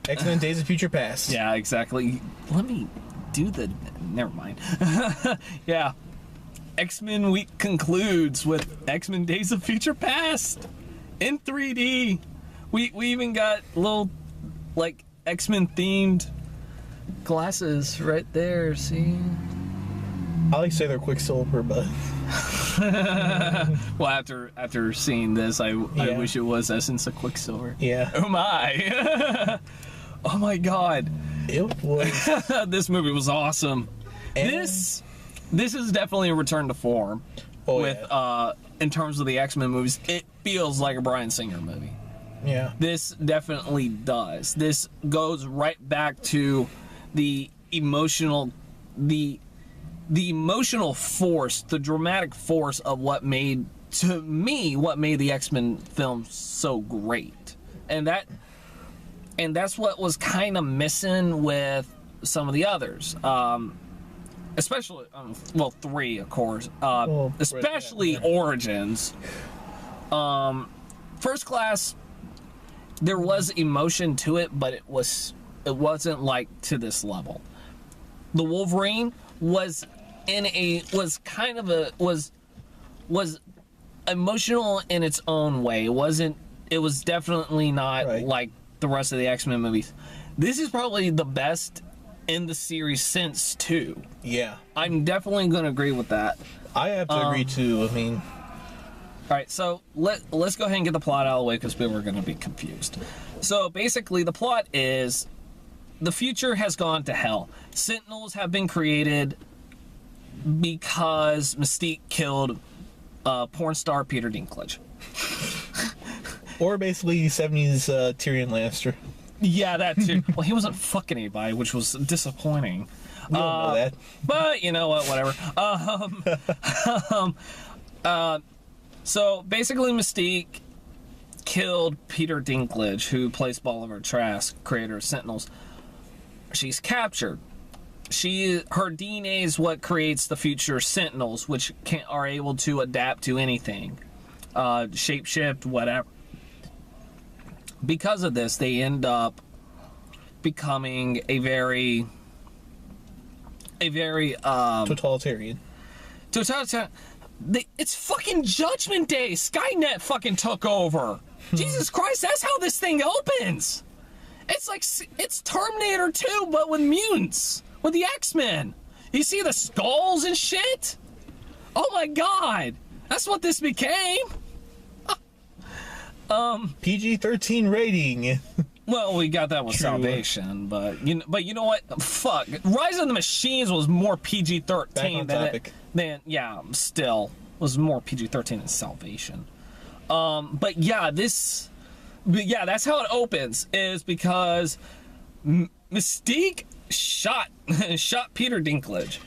X-Men Days of Future Past. Yeah, exactly. Let me do the... Never mind. Yeah. X-Men week concludes with X-Men Days of Future Past in 3D. We even got little, like, X-Men themed glasses right there, see? I like to say they're Quicksilver, but... Well, after seeing this, I wish it was Essence of Quicksilver. Yeah. Oh my! Oh my god! It was. This movie was awesome. And this is definitely a return to form. In terms of the X-Men movies, it feels like a Bryan Singer movie. Yeah. This definitely does. This goes right back to the emotional force, the dramatic force of what made the X-Men film so great. And that's what was kind of missing with some of the others. Especially, 3, of course. Especially Origins. First Class, there was emotion to it, but it wasn't like to this level. The Wolverine was emotional in its own way. It was definitely not like the rest of the X-Men movies. This is probably the best in the series since 2. Yeah. I'm definitely going to agree with that. I have to agree too. I mean... Alright, so let's go ahead and get the plot out of the way because people are going to be confused. So basically the plot is the future has gone to hell. Sentinels have been created because Mystique killed porn star Peter Dinklage. Or basically 70s Tyrion Lannister. Yeah, that too. Well, he wasn't fucking anybody, which was disappointing. We don't know that. But you know what, whatever. So basically Mystique killed Peter Dinklage, who plays Bolivar Trask, creator of Sentinels. She's captured. Her DNA is what creates the future Sentinels, which are able to adapt to anything, shapeshift, whatever. Because of this, they end up becoming a very totalitarian. It's fucking Judgment Day. Skynet fucking took over. Jesus Christ, that's how this thing opens. It's like it's Terminator 2, but with mutants. With the X-Men. You see the skulls and shit? Oh my god. That's what this became. PG-13 rating. Well, we got that with Salvation, but you know what? Fuck. Rise of the Machines was more PG-13 still was more PG-13 than Salvation. But yeah, that's how it opens, is because Mystique shot Peter Dinklage,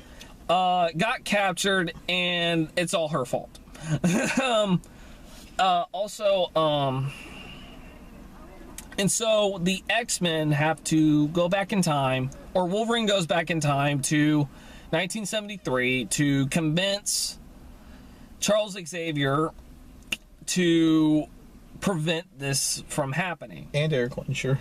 got captured, and it's all her fault. And so the X-Men have to go back in time, or Wolverine goes back in time to 1973 to convince Charles Xavier to prevent this from happening. And Eric Lensher.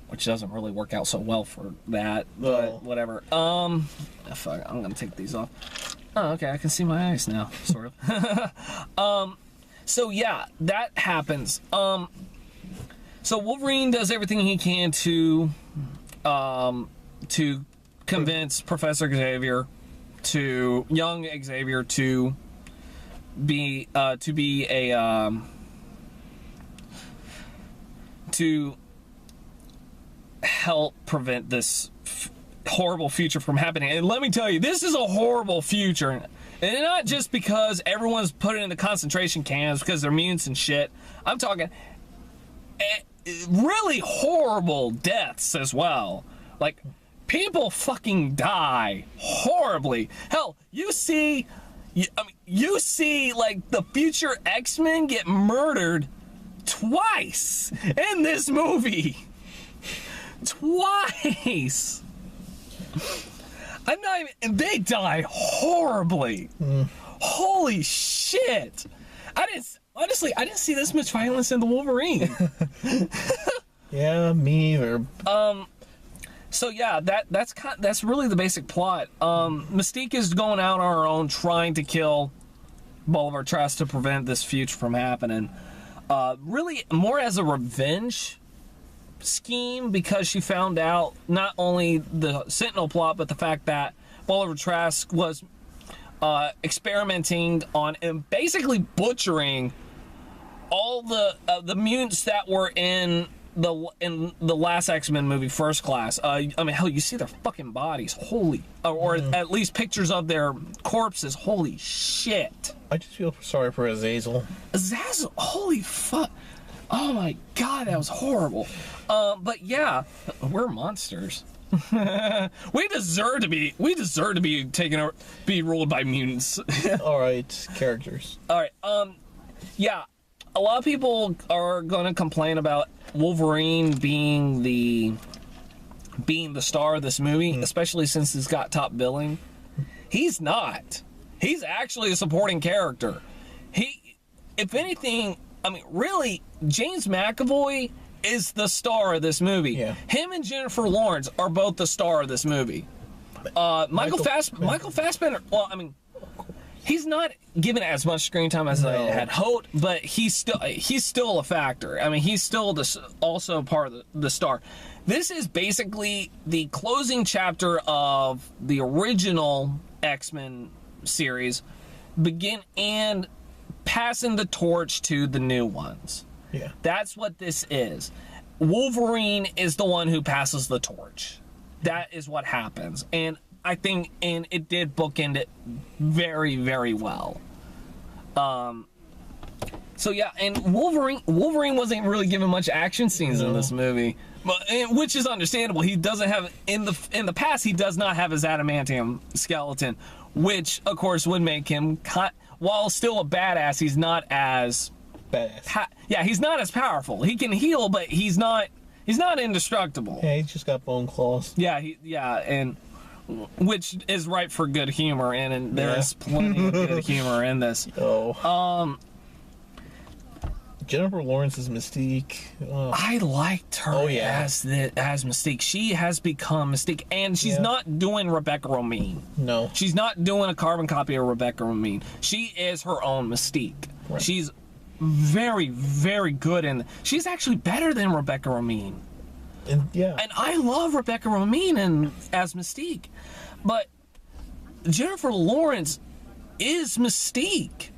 Which doesn't really work out so well for that, but whatever. Fuck, I'm gonna take these off. Oh, okay, I can see my eyes now, sort of. So yeah, that happens. So Wolverine does everything he can to convince Professor Xavier, young Xavier, to be to help prevent this horrible future from happening. And let me tell you, this is a horrible future. And not just because everyone's put into concentration camps because they're mutants and shit. I'm talking really horrible deaths as well. Like, people fucking die horribly. Hell, you see like the future X-Men get murdered twice in this movie. Twice. I'm not even. And they die horribly. Holy shit! I didn't see this much violence in the Wolverine. Yeah, me either. So yeah, that's really the basic plot. Mystique is going out on her own, trying to kill Bolivar Trask to prevent this future from happening. Really more as a revenge scheme, because she found out not only the Sentinel plot, but the fact that Bolivar Trask was experimenting on and basically butchering all the mutants that were in the last X-Men movie, First Class. I mean, hell, you see their fucking bodies. Holy, or at least pictures of their corpses. Holy shit. I just feel sorry for Azazel. Azazel, holy fuck. Oh my god, that was horrible. But yeah, we're monsters. we deserve to be taken over, be ruled by mutants. All right, characters. All right. Yeah, a lot of people are going to complain about Wolverine being the star of this movie, especially since he's got top billing. He's not. He's actually a supporting character. If anything, I mean, really, James McAvoy is the star of this movie. Yeah. Him and Jennifer Lawrence are both the star of this movie. Michael Fassbender, well, I mean, he's not given as much screen time as I had hoped, but he's still a factor. I mean, he's still also part of the star. This is basically the closing chapter of the original X-Men series, and passing the torch to the new ones. Yeah. That's what this is. Wolverine is the one who passes the torch. That is what happens. And I think, and it did bookend it very, very well. So yeah, and Wolverine wasn't really given much action scenes in this movie, which is understandable. He doesn't have in the past. He does not have his adamantium skeleton, which of course would make him, while still a badass, he's not as badass. He's not as powerful. He can heal, but he's not indestructible. Yeah, he's just got bone claws. Yeah, and which is ripe for good humor, and there's plenty of good humor in this. Jennifer Lawrence's Mystique. I liked her as Mystique. She has become Mystique, and she's not doing Rebecca Romijn. No. She's not doing a carbon copy of Rebecca Romijn. She is her own Mystique. Right. She's very, very good, and she's actually better than Rebecca Romijn. And I love Rebecca Romijn as Mystique, but Jennifer Lawrence is Mystique.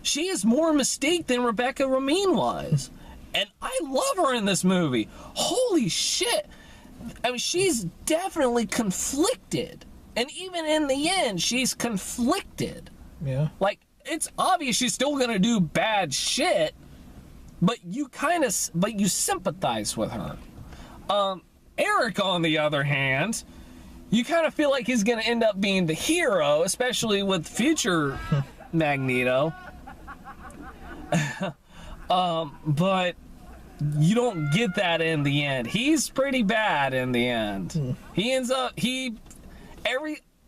She is more Mystique than Rebecca Romijn was. And I love her in this movie. Holy shit. I mean, she's definitely conflicted. And even in the end, she's conflicted. Yeah. Like, it's obvious she's still gonna do bad shit, but you sympathize with her. Eric, on the other hand, you kind of feel like he's gonna end up being the hero, especially with future Magneto. But you don't get that in the end. He's pretty bad in the end. He ends up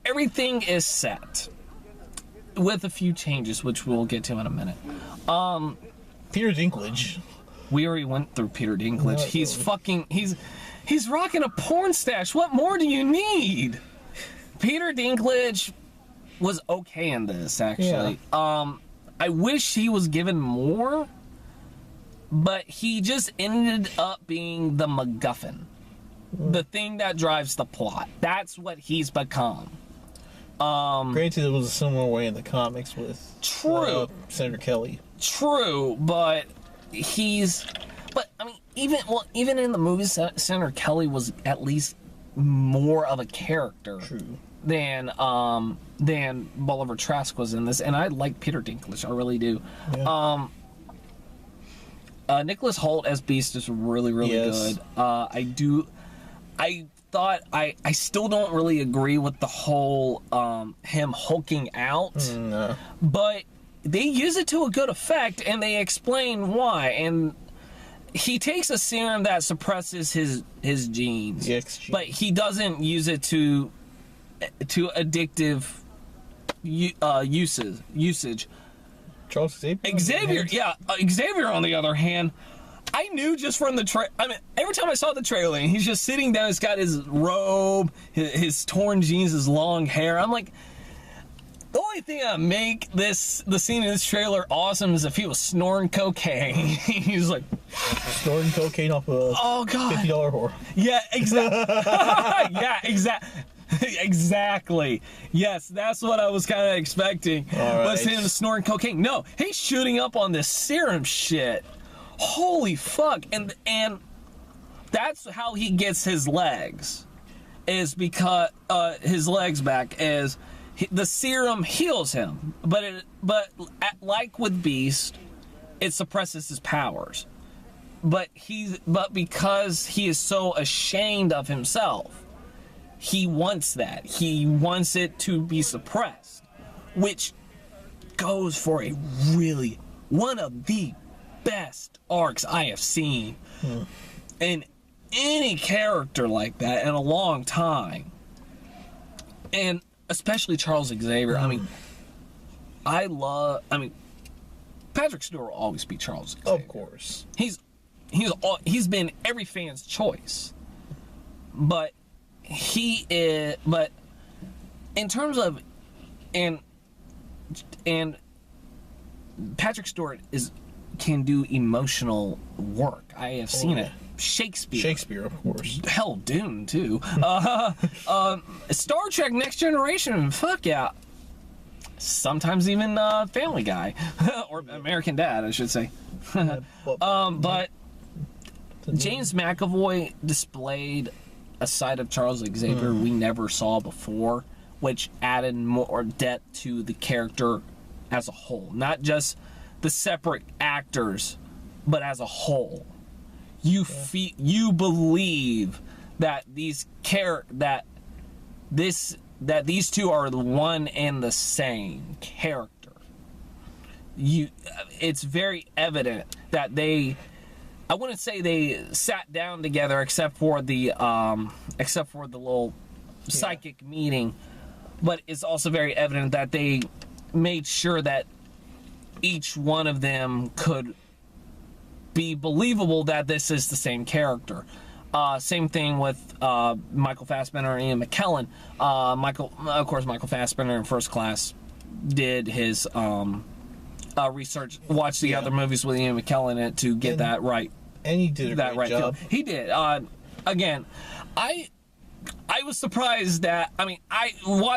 everything is set with a few changes, which we'll get to in a minute. Peter Dinklage. We already went through Peter Dinklage. He's rocking a porn stash. What more do you need? Peter Dinklage was okay in this, actually. Yeah. I wish he was given more, but he just ended up being the MacGuffin. The thing that drives the plot. That's what he's become. Granted, it was a similar way in the comics with Senator Kelly. True, but I mean, even in the movies, Senator Kelly was at least more of a character. True. Than Bolivar Trask was in this, and I like Peter Dinklage, I really do. Yeah. Nicholas Hoult as Beast is really, really good. I still don't really agree with the whole him hulking out, but they use it to a good effect, and they explain why. And he takes a serum that suppresses his genes, the X gene. but he doesn't use it to addictive usage. Charles Xavier, yeah. Xavier, on the other hand, I knew just from the trailer. I mean, every time I saw the trailer, and he's just sitting down, he's got his robe, his torn jeans, his long hair. I'm like, the only thing that make the scene in this trailer awesome is if he was snorting cocaine. He's like snorting cocaine off a $50 whore. Yeah, exactly. Yeah, exactly. Yes, that's what I was kind of expecting. Was him snorting cocaine. No, he's shooting up on this serum shit. Holy fuck! And that's how he gets his legs. Is because his legs back is the serum heals him, but like with Beast, it suppresses his powers. But because he is so ashamed of himself, he wants that. He wants it to be suppressed, which goes for a really one of the best arcs I have seen in any character like that in a long time, and especially Charles Xavier. I mean, Patrick Stewart will always be Charles Xavier. Of course, he's been every fan's choice, but he is. But in terms of and Patrick Stewart can do emotional work. I have seen it. Shakespeare, of course. Hell, Dune too. Star Trek: Next Generation. Fuck yeah. Sometimes even Family Guy or American Dad, I should say. But James McAvoy displayed a side of Charles Xavier we never saw before, which added more depth to the character as a whole, not just the separate actors, but as a whole. You believe that these two are the one and the same character. It's very evident that I wouldn't say they sat down together except for the little psychic meeting, but it's also very evident that they made sure that each one of them could be believable that this is the same character. Same thing with Michael Fassbender and Ian McKellen. Michael Fassbender in First Class did his research, watched the other movies with Ian McKellen in it to get that right. And he did a great job. He did. Again, I was surprised that,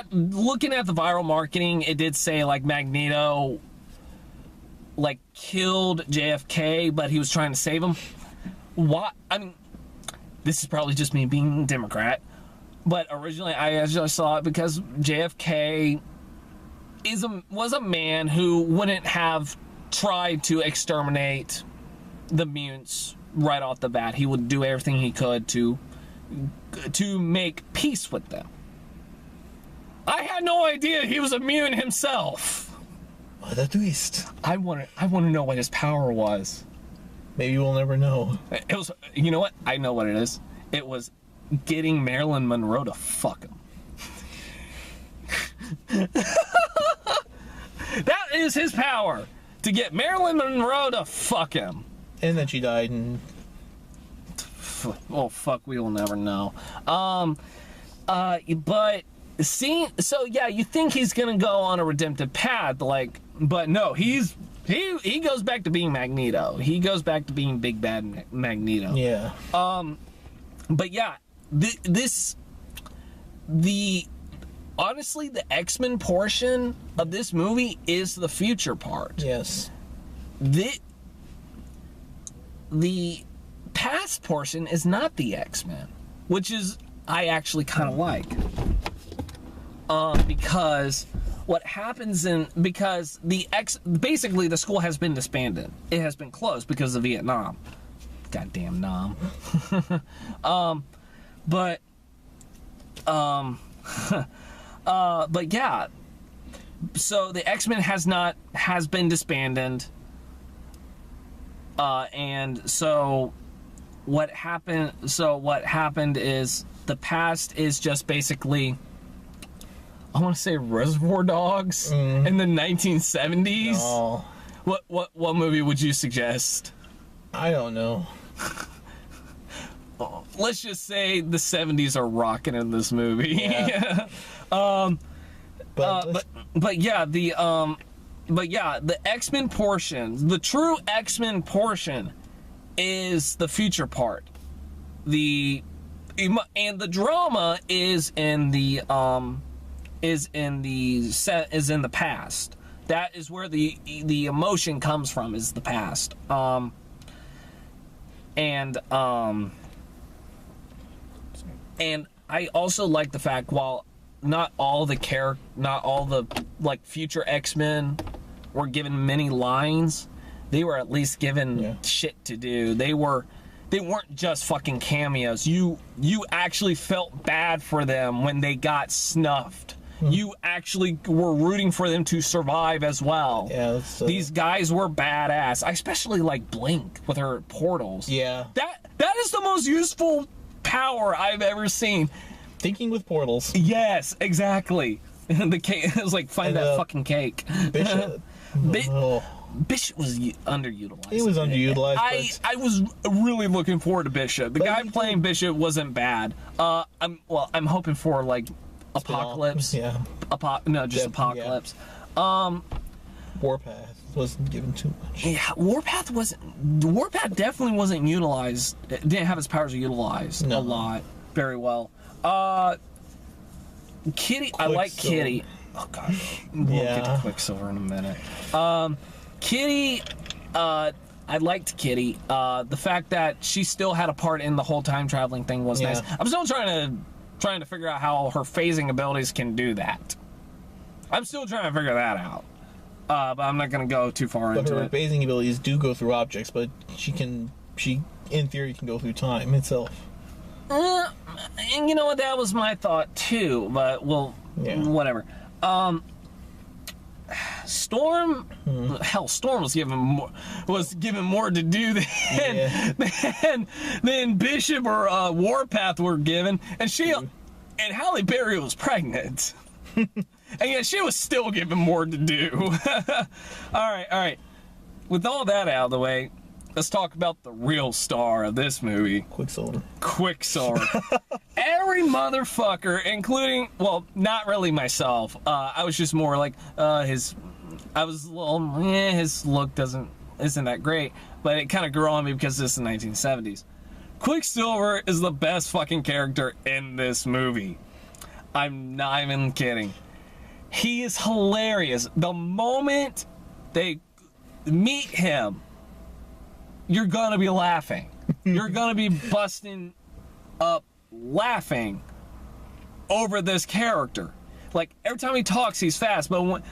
looking at the viral marketing, it did say like Magneto killed JFK, but he was trying to save him. What? This is probably just me being Democrat, but originally I just saw it because JFK was a man who wouldn't have tried to exterminate the mutants right off the bat. He would do everything he could to make peace with them. I had no idea he was a mutant himself. What a twist. I want to know what his power was. Maybe we'll never know. It was, you know what? I know what it is. It was getting Marilyn Monroe to fuck him. That is his power. To get Marilyn Monroe to fuck him. And then she died and... Oh, fuck, we will never know. But... so yeah, you think he's gonna go on a redemptive path, but no, he goes back to being Magneto. He goes back to being big bad Magneto. Yeah. But yeah, honestly, the X-Men portion of this movie is the future part. Yes. The past portion is not the X-Men, which is I actually kind of like. Because what happens because basically the school has been disbanded. It has been closed because of Vietnam. Goddamn Nam. But yeah. So the X-Men has been disbanded. And so what happened is the past is just basically I want to say Reservoir Dogs in the 1970s. No. What movie would you suggest? I don't know. Let's just say the 70s are rocking in this movie. Yeah. But yeah, the X-Men portion, the true X-Men portion is the future part. And the drama is in the past. That is where the emotion comes from, is the past. And I also like the fact, while not all the like future X-Men were given many lines, they were at least given shit to do. They weren't just fucking cameos. You actually felt bad for them when they got snuffed. You actually were rooting for them to survive as well. Yeah, these guys were badass. I especially like Blink with her portals. Yeah. That is the most useful power I've ever seen. Thinking with portals. Yes, exactly. The cake is like, find that fucking cake. Bishop. Bishop was underutilized. He was underutilized. I was really looking forward to Bishop. The guy playing Bishop wasn't bad. I'm hoping for like Apocalypse. Yeah. Apocalypse. Warpath wasn't given too much. Yeah, Warpath definitely wasn't utilized. It didn't have his powers utilized a lot very well. Kitty, I like Kitty. Oh god, we'll get to Quicksilver in a minute. Kitty, I liked Kitty. The fact that she still had a part in the whole time traveling thing was nice. I'm still trying to figure out how her phasing abilities can do that. I'm still trying to figure that out. But I'm not going to go too far into it. Her phasing abilities do go through objects, but she in theory can go through time itself. And you know what? That was my thought too. But whatever. Storm, Storm was given more to do than Bishop or Warpath were given, and Halle Berry was pregnant. And yet she was still given more to do. All right. With all that out of the way, let's talk about the real star of this movie. Quicksilver. Every motherfucker, including, well, not really myself. I was just more like, his look isn't that great. But it kind of grew on me because this is the 1970s. Quicksilver is the best fucking character in this movie. I'm not even kidding. He is hilarious. The moment they meet him, you're gonna be laughing. You're gonna be busting up laughing over this character. Like, every time he talks, he's fast, but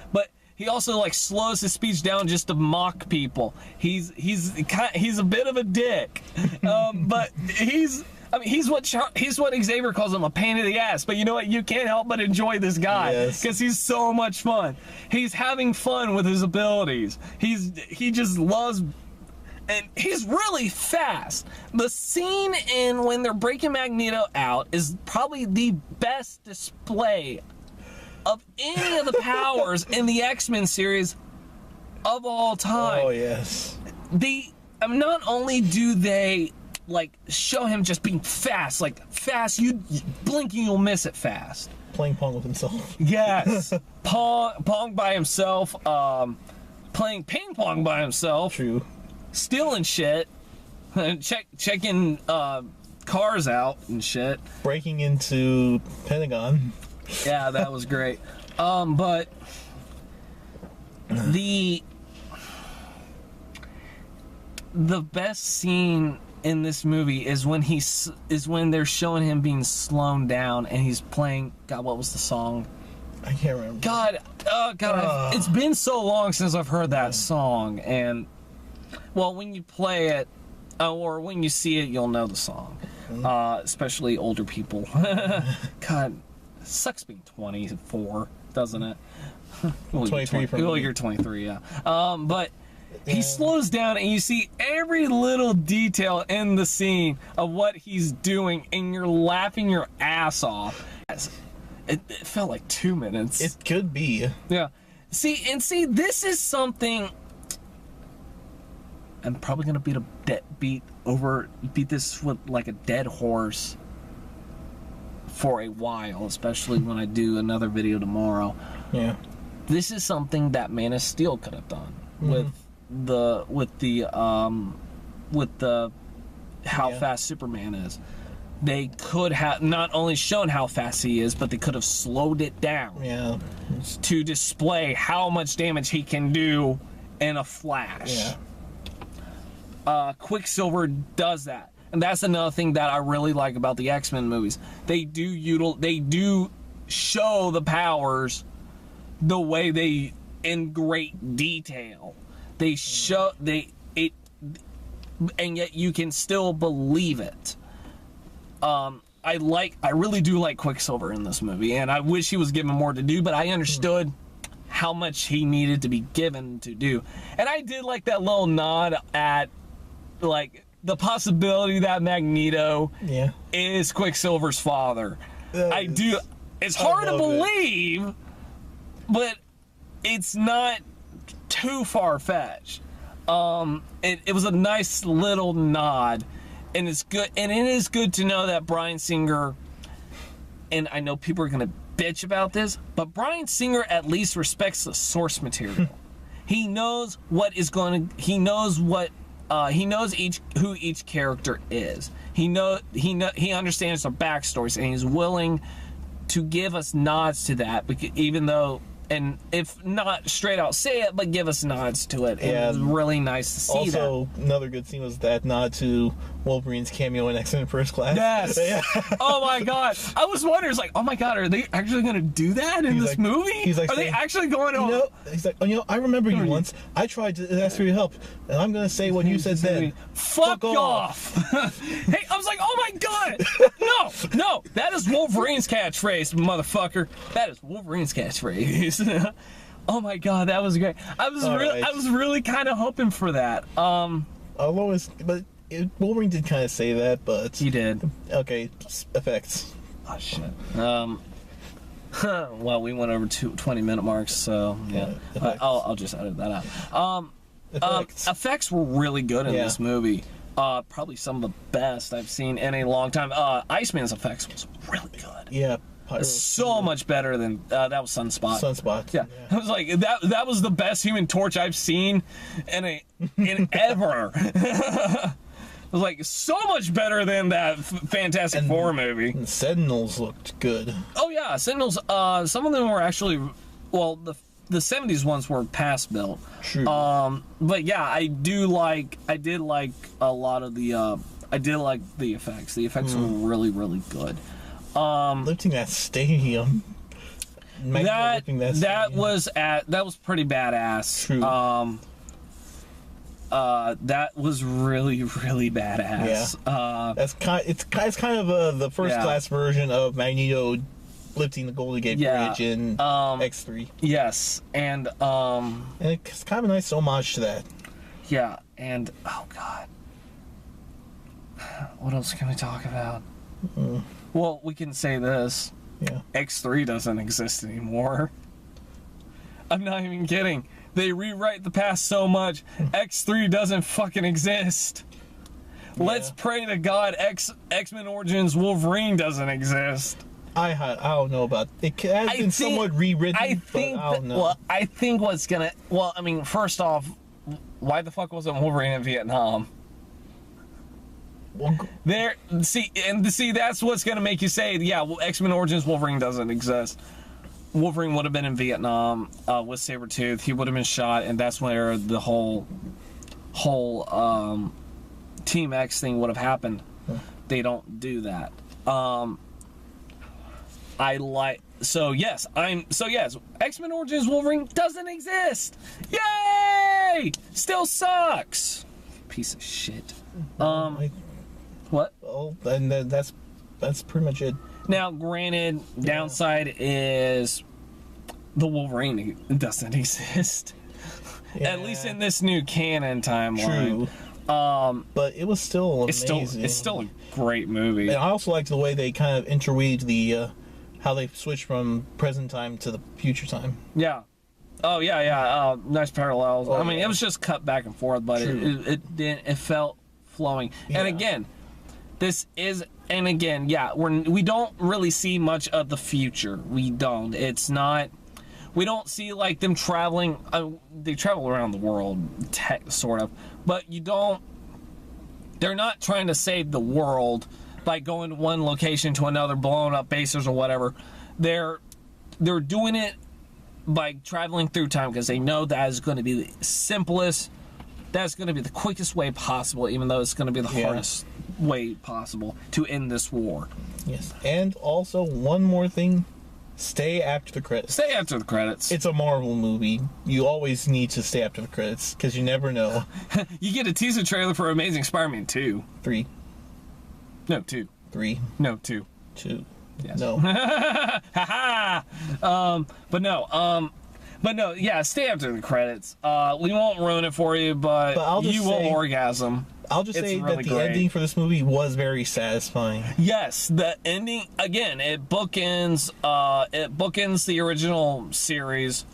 he also like slows his speech down just to mock people. He's a bit of a dick, but he's what Xavier calls him, a pain in the ass. But you know what? You can't help but enjoy this guy because he's so much fun. He's having fun with his abilities. He just loves, and he's really fast. The scene when they're breaking Magneto out is probably the best display of any of the powers in the X-Men series of all time. Oh yes. Not only do they like show him just being fast, you blinking you'll miss it fast. Playing Pong with himself. Yes. Pong by himself, playing ping pong by himself. True. Stealing shit. Checking cars out and shit. Breaking into Pentagon. Yeah, that was great. But the best scene in this movie is when they're showing him being slowed down and he's playing. God, what was the song? I can't remember. God, it's been so long since I've heard that song, and well, when you play it or when you see it, you'll know the song. Especially older people. God, it sucks being 24, doesn't it? Well, 23 you're 23, yeah. But he slows down and you see every little detail in the scene of what he's doing and you're laughing your ass off. It felt like 2 minutes. It could be. Yeah. See, this is something. I'm probably gonna beat this with like a dead horse for a while, especially when I do another video tomorrow. Yeah. This is something that Man of Steel could have done with how fast Superman is. They could have not only shown how fast he is, but they could have slowed it down. Yeah. To display how much damage he can do in a flash. Yeah. Quicksilver does that. And that's another thing that I really like about the X-Men movies. They do show the powers the way they in great detail. They show and yet you can still believe it. I really do like Quicksilver in this movie, and I wish he was given more to do, but I understood how much he needed to be given to do. And I did like that little nod at like the possibility that Magneto is Quicksilver's father. I do. It's hard to believe, but it's not too far-fetched. It was a nice little nod, and it's good. And it is good to know that Bryan Singer, and I know people are gonna bitch about this, but Bryan Singer at least respects the source material. He knows what is going to. He knows what. He knows who each character is. He understands their backstories, and he's willing to give us nods to that, even though, and if not straight out say it, but give us nods to it. Yeah, it was really nice to see that. Also, another good scene was that nod to Wolverine's cameo in X-Men First Class. Yes. Yeah. Oh my god. I was wondering, it's like, oh my god, are they actually going to do that in this movie? He's like, are they actually going to? He's like, I remember you once. I tried to ask for your help, and I'm going to say what you said then. Fuck off. Hey, I was like, oh my god. No, that is Wolverine's catchphrase, motherfucker. That is Wolverine's catchphrase. Oh my god, that was great. I was really kind of hoping for that. Wolverine did kind of say that, but he did. Okay, effects. Oh shit. Well, we went over 20-minute marks, so yeah. I'll just edit that out. Effects were really good in this movie. Probably some of the best I've seen in a long time. Iceman's effects was really good. Yeah. So much better than that was Sunspot. Sunspot. Yeah. I was like, that was the best Human Torch I've seen in ever. It was like so much better than that Fantastic Four movie. And Sentinels looked good. Oh yeah, Sentinels. Some of them were actually, well, the 70s ones were past built. True. But yeah, I did like a lot of the. I did like the effects. The effects were really, really good. Lifting that stadium. That was pretty badass. True. That was really, really badass. Yeah. It's kind of the first class version of Magneto lifting the Golden Gate Bridge in X3. Yes, and it's kind of a nice homage to that. Yeah, and oh god, what else can we talk about? Well, we can say this. Yeah. X3 doesn't exist anymore. I'm not even kidding. They rewrite the past so much. X3 doesn't fucking exist. Yeah. Let's pray to God X-Men Origins Wolverine doesn't exist. I don't know about it. It has been somewhat rewritten. I don't know. Well, I think what's gonna. Well, I mean, first off, why the fuck wasn't Wolverine in Vietnam? See, that's what's gonna make you say, yeah, X-Men Origins Wolverine doesn't exist. Wolverine would have been in Vietnam with Sabretooth. He would have been shot, and that's where the whole Team X thing would have happened. They don't do that. Yes, X-Men Origins Wolverine doesn't exist. Yay! Still sucks. Piece of shit. What? Oh, and that's pretty much it. Now, granted, downside is the Wolverine doesn't exist. Yeah. At least in this new canon timeline. True. But it was still amazing. It's still a great movie. And I also liked the way they kind of interweaved the how they switch from present time to the future time. Yeah. Oh yeah. Nice parallels. Oh, I mean, yeah. it was just cut back and forth, but it felt flowing. Yeah. And again, we don't really see much of the future. We don't. It's not. We don't see like them traveling. They travel around the world, sort of, but you don't. They're not trying to save the world by going to one location to another, blowing up bases or whatever. They're doing it by traveling through time because they know that is going to be the simplest. That's going to be the quickest way possible, even though it's going to be the hardest way possible to end this war. Yes, and also one more thing. Stay after the credits. Stay after the credits. It's a Marvel movie. You always need to stay after the credits because you never know. You get a teaser trailer for Amazing Spider-Man 2. 3. No, 2. 3. No, 2. 2. Yes. No. But no, yeah, stay after the credits. We won't ruin it for you, but you will orgasm. I'll just say that the ending for this movie was very satisfying. Yes, the ending, again, it bookends the original series,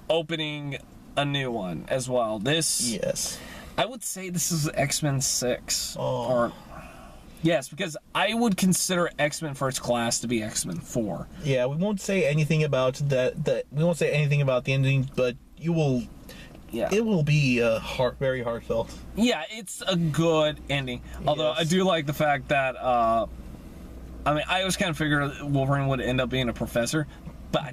opening a new one as well. Yes. I would say this is X-Men 6. Oh. Yes, because I would consider X-Men First Class to be X-Men 4. Yeah, we won't say anything about that. We won't say anything about the ending, but you will. Yeah. It will be very heartfelt. Yeah, it's a good ending. Although I do like the fact that I always kind of figured Wolverine would end up being a professor, but I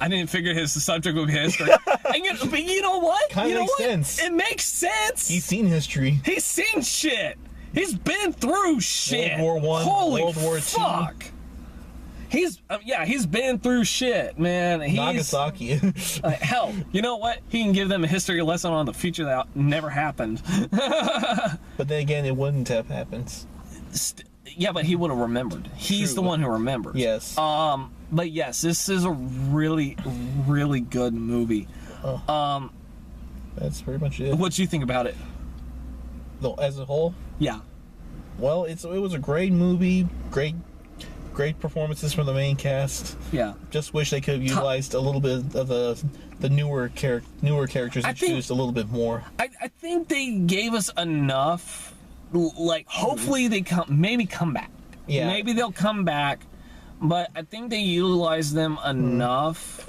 didn't figure his subject would be history. But you know what? Kind of makes sense. It makes sense. He's seen history. He's seen shit. He's been through shit. World War I. Holy World War II. fuck. He's been through shit, man. Nagasaki. Hell, you know what? He can give them a history lesson on the future that never happened. But then again, it wouldn't have happened. Yeah, but he would have remembered. He's the one who remembers. Yes. But yes, this is a really, really good movie. That's pretty much it. What do you think about it? As a whole? Yeah. Well, it was a great movie. Great performances from the main cast. Yeah. Just wish they could have utilized a little bit of the newer characters introduced a little bit more. I think they gave us enough. Like, hopefully they come back. Yeah. Maybe they'll come back, but I think they utilized them enough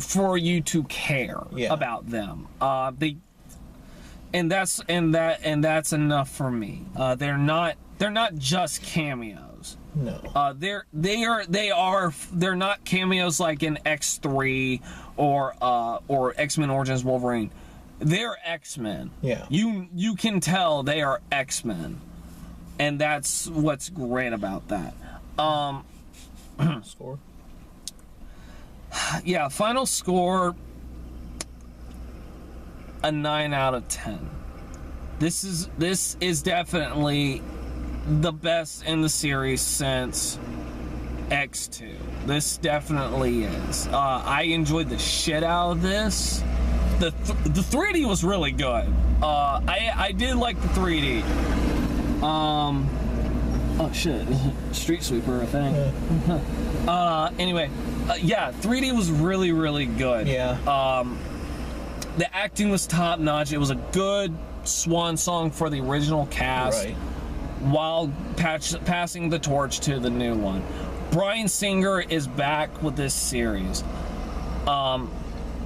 for you to care about them. And that's enough for me. They're not just cameos. No. They're not cameos like in X3 or X-Men Origins Wolverine. They're X-Men. Yeah. You can tell they are X-Men. And that's what's great about that. Score? Yeah, final score, a 9 out of 10. This is definitely the best in the series since X2. This definitely is. I enjoyed the shit out of this. The 3D was really good. I did like the 3D. Oh shit, Street Sweeper, I think. Anyway, yeah, 3D was really, really good. Yeah. The acting was top notch. It was a good swan song for the original cast, right, while passing the torch to the new one. Bryan Singer is back with this series.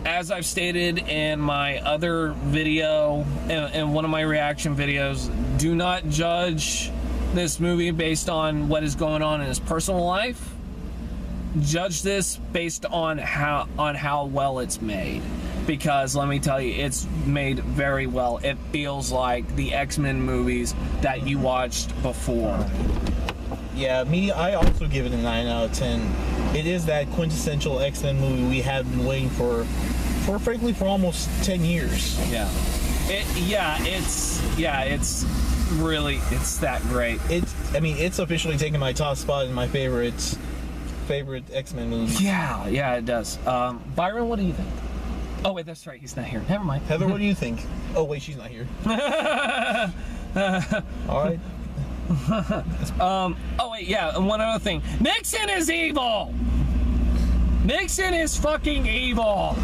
As I've stated in my other video, in one of my reaction videos, do not judge this movie based on what is going on in his personal life. Judge this based on how well it's made, because let me tell you, it's made very well. It feels like the X-Men movies that you watched before. Yeah, I also give it a 9 out of 10. It is that quintessential X-Men movie we have been waiting for frankly, for almost 10 years. Yeah. It's really that great. It's officially taken my top spot in my favorite X-Men movie. Yeah, it does. Byron, what do you think? Oh wait, that's right, he's not here. Never mind. Heather, what do you think? Oh wait, she's not here. All right. Oh wait, yeah, and one other thing. Nixon is evil! Nixon is fucking evil!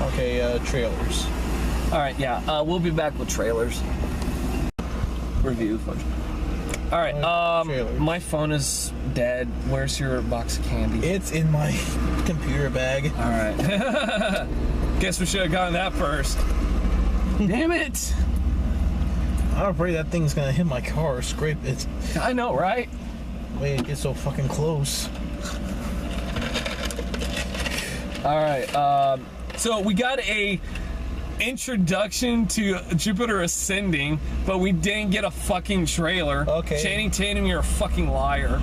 Okay, trailers. Alright, yeah, we'll be back with trailers. Review footage. Alright, my phone is dead. Where's your box of candy? It's in my computer bag. Alright. Guess we should have gotten that first. Damn it! I'm afraid that thing's gonna hit my car or scrape it. I know, right? Wait, it gets so fucking close. Alright, so we got a introduction to Jupiter Ascending, but we didn't get a fucking trailer. Okay. Channing Tatum, you're a fucking liar.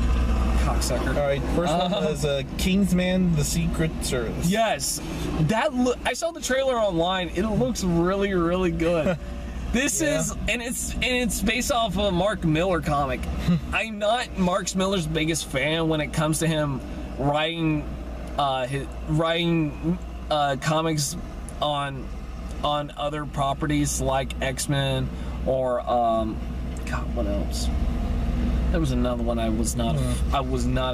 Cocksucker. Alright, first one was Kingsman, The Secret Service. Yes. I saw the trailer online. It looks really, really good. This is, and it's based off a Mark Miller comic. I'm not Mark Miller's biggest fan when it comes to him writing comics on other properties like X-Men or God, what else? There was another one I was not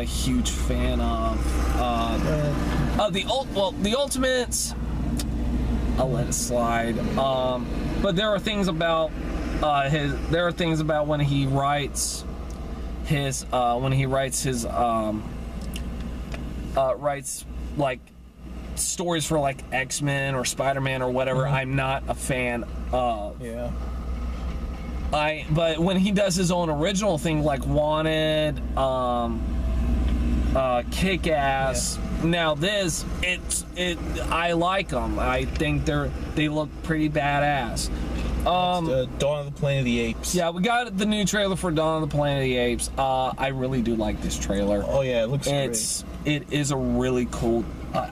a huge fan of. The Ultimates. I'll let it slide. But there are things about when he writes his writes like stories for like X-Men or Spider-Man or whatever. I'm not a fan of. Yeah. But when he does his own original thing like Wanted, Kick-Ass. Yeah. Now this, I like them. I think they look pretty badass. Dawn of the Planet of the Apes. Yeah, we got the new trailer for Dawn of the Planet of the Apes. I really do like this trailer. Oh yeah, it looks great. It is a really cool.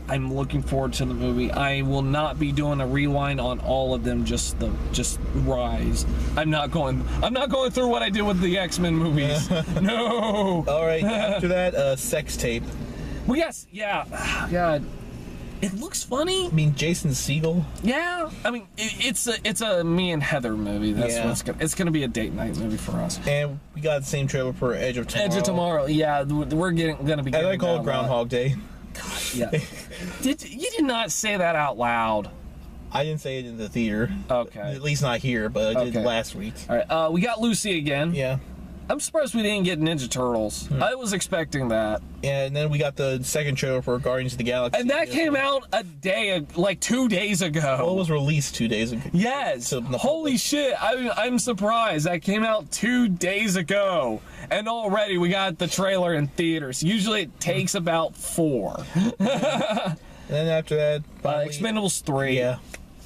I'm looking forward to the movie. I will not be doing a rewind on all of them. Just Rise. I'm not going through what I did with the X-Men movies. No. All right. After that, Sex Tape. Well, yes, yeah. God, it looks funny. I mean, Jason Segel. Yeah, I mean, it's a me and Heather movie. That's what it's gonna be a date night movie for us. And we got the same trailer for Edge of Tomorrow. Edge of Tomorrow. Yeah, we're gonna be. And I call it Groundhog Day. God, yeah. You did not say that out loud. I didn't say it in the theater. Okay. At least not here, but I did last week. All right. We got Lucy again. Yeah. I'm surprised we didn't get Ninja Turtles. I was expecting that. And then we got the second trailer for Guardians of the Galaxy. And that came out like 2 days ago. Well, it was released 2 days ago. Yes. Holy shit. I'm surprised. That came out 2 days ago. And already we got the trailer in theaters. Usually it takes about 4. And then after that... Expendables 3. Yeah.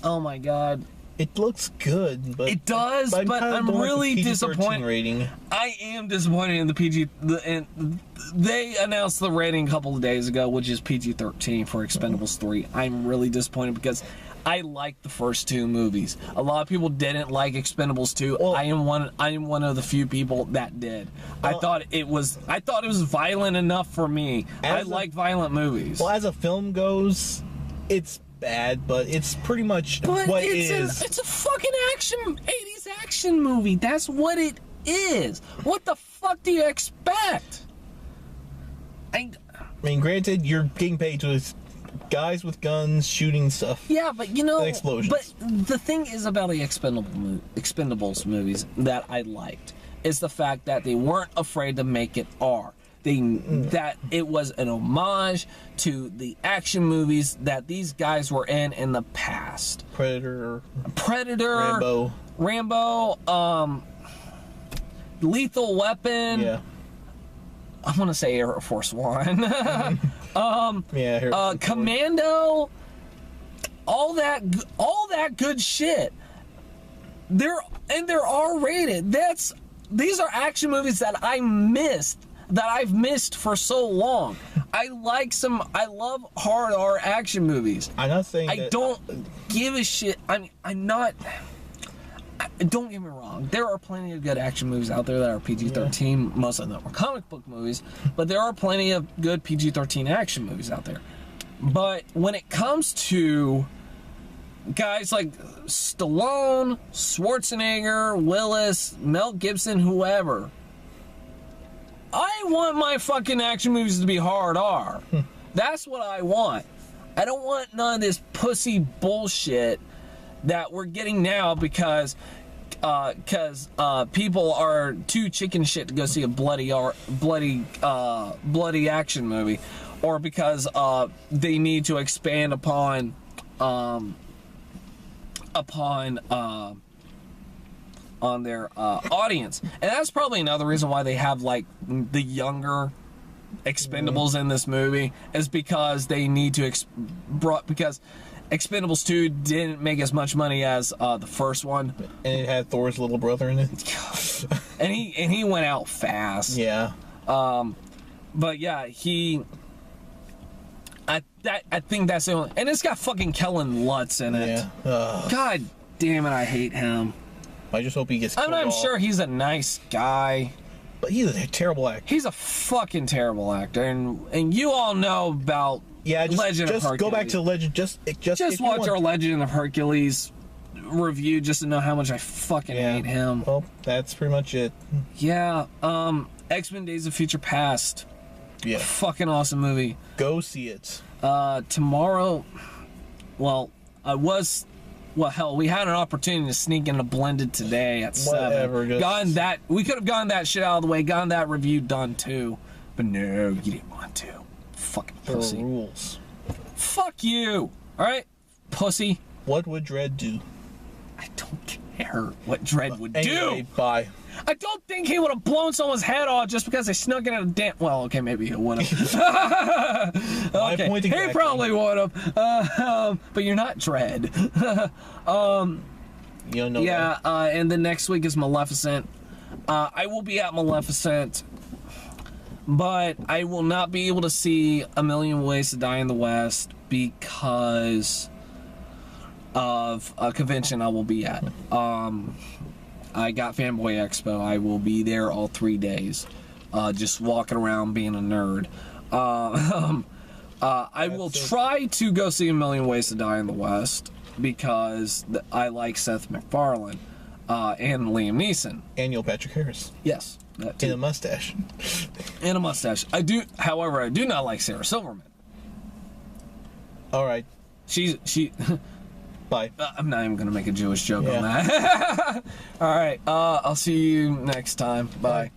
Oh my god. It looks good, but it does. But I'm really disappointed. Rating. I am disappointed in the PG. And they announced the rating a couple of days ago, which is PG-13 for Expendables 3. I'm really disappointed because I liked the first 2 movies. A lot of people didn't like Expendables 2. Well, I am one of the few people that did. Well, I thought it was violent enough for me. I like violent movies. Well, as a film goes, it's bad, but it's pretty much what it is. It's a fucking 80s action movie. That's what it is. What the fuck do you expect? I mean, granted, you're getting paid to guys with guns shooting stuff. Yeah, but you know, explosions. But the thing is about the Expendables movies that I liked is the fact that they weren't afraid to make it R. That it was an homage to the action movies that these guys were in the past. Predator, Rambo, Lethal Weapon. Yeah. I want to say Air Force One. Yeah. Commando. All that good shit. They're R-rated. These are action movies that I've missed for so long. I love hard R action movies. I'm not saying I don't give a shit. Don't get me wrong. There are plenty of good action movies out there that are PG-13. Yeah. Most of them are comic book movies, but there are plenty of good PG-13 action movies out there. But when it comes to guys like Stallone, Schwarzenegger, Willis, Mel Gibson, whoever, I want my fucking action movies to be hard R. That's what I want. I don't want none of this pussy bullshit that we're getting now because people are too chicken shit to go see a bloody action movie, or because they need to expand upon on their audience. And that's probably another reason why they have like the younger Expendables in this movie, is because they need to because Expendables 2 didn't make as much money as the first one, and it had Thor's little brother in it. and he went out fast. Yeah. But yeah, I think that's the only, and it's got fucking Kellen Lutz in it. Yeah. God damn it, I hate him. I just hope he gets killed I'm off. sure he's a nice guy, but he's a terrible actor. He's a fucking terrible actor, and you all know about Legend of Hercules. Just go back to Legend. Just watch our Legend of Hercules review just to know how much I fucking hate him. Well, that's pretty much it. Yeah. X-Men: Days of Future Past. Yeah. Fucking awesome movie. Go see it. Tomorrow. Well, hell, we had an opportunity to sneak into Blended today at 7. We could have gotten that shit out of the way, gotten that review done too. But no, you didn't want to. Fucking pussy. There are rules. Fuck you. Alright? Pussy. What would Dredd do? I don't care what Dredd would anyway, do. Bye. I don't think he would have blown someone's head off just because they snuck in a damn. Well, okay, maybe he would have. Okay, point exactly. He probably would have. But you're not Dredd. You don't know. Yeah, and then next week is Maleficent. I will be at Maleficent, but I will not be able to see A Million Ways to Die in the West because of a convention I will be at. I got Fanboy Expo. I will be there all 3 days, just walking around being a nerd. I will try to go see A Million Ways to Die in the West because I like Seth MacFarlane and Liam Neeson. And Neil Patrick Harris. Yes. That too. And a mustache. And a mustache. However, I do not like Sarah Silverman. All right. She Bye. I'm not even going to make a Jewish joke on that. All right. I'll see you next time. Bye.